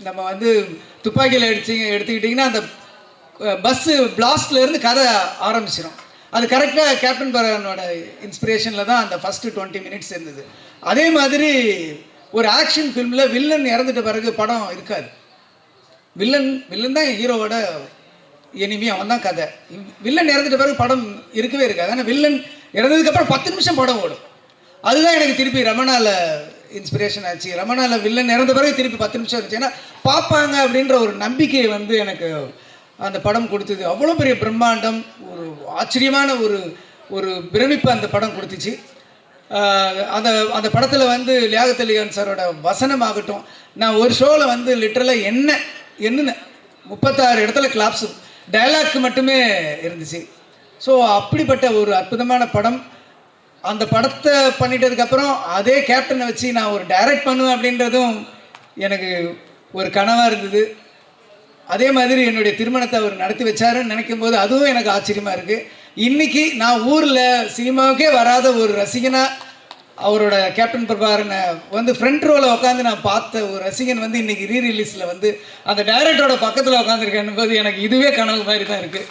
நம்ம வந்து துப்பாக்கியில் எடுத்துக்கிட்டிங்கன்னா அந்த பஸ்ஸு பிளாஸ்ட்லேருந்து கதை ஆரம்பிச்சிடும். அது கரெக்டாக கேப்டன் பரவனோட இன்ஸ்பிரேஷனில் தான் அந்த ஃபஸ்ட்டு 20 மினிட்ஸ் இருந்தது. அதே மாதிரி ஒரு ஆக்ஷன் ஃபிலிமில் வில்லன் இறந்துட்ட பிறகு படம் இருக்காது. வில்லன் தான் ஹீரோவோட எனிமி, அவன் தான் கதை. வில்லன் இறந்துட்ட பிறகு படம் இருக்கவே இருக்காது. ஆனால் வில்லன் இறந்ததுக்கப்புறம் 10 நிமிஷம் படம் ஓடும். அதுதான் எனக்கு திருப்பி ரமணாவில் இன்ஸ்பிரேஷன் ஆச்சு. ரமணாவில் வில்லன் இறந்த பிறகு திருப்பி 10 நிமிஷம் இருந்துச்சு. ஏன்னா பார்ப்பாங்க அப்படின்ற ஒரு நம்பிக்கையை வந்து எனக்கு அந்த படம் கொடுத்தது. அவ்வளோ பெரிய பிரம்மாண்டம், ஒரு ஆச்சரியமான ஒரு பிரமிப்பு அந்த படம் கொடுத்துச்சு. அந்த அந்த படத்தில் வந்து லியாகத் அலி கான் சாரோட வசனம் ஆகட்டும், நான் ஒரு ஷோவில் வந்து லிட்டரலாக என்னன்னு 36 இடத்துல கிளாப்ஸு டைலாக் மட்டுமே இருந்துச்சு. ஸோ அப்படிப்பட்ட ஒரு அற்புதமான படம். அந்த படத்தை பண்ணிட்டதுக்கப்புறம் அதே கேப்டனை வச்சு நான் ஒரு டைரக்ட் பண்ணுவேன் அப்படின்றதும் எனக்கு ஒரு கனவாக இருந்தது. அதே மாதிரி என்னுடைய திருமணத்தை அவர் நடத்தி வச்சாருன்னு நினைக்கும் போது அதுவும் எனக்கு ஆச்சரியமாக இருக்குது. இன்றைக்கி நான் ஊரில் சினிமாவுக்கே வராத ஒரு ரசிகனாக அவரோட கேப்டன் பிரபாகரனை வந்து ஃப்ரண்ட் ரோவில் உட்காந்து நான் பார்த்த ஒரு ரசிகன் வந்து இன்றைக்கி ரீரிலீஸில் வந்து அந்த டைரக்டரோட பக்கத்தில் உட்காந்துருக்கேன் போது எனக்கு இதுவே கனவு மாதிரி தான் இருக்குது.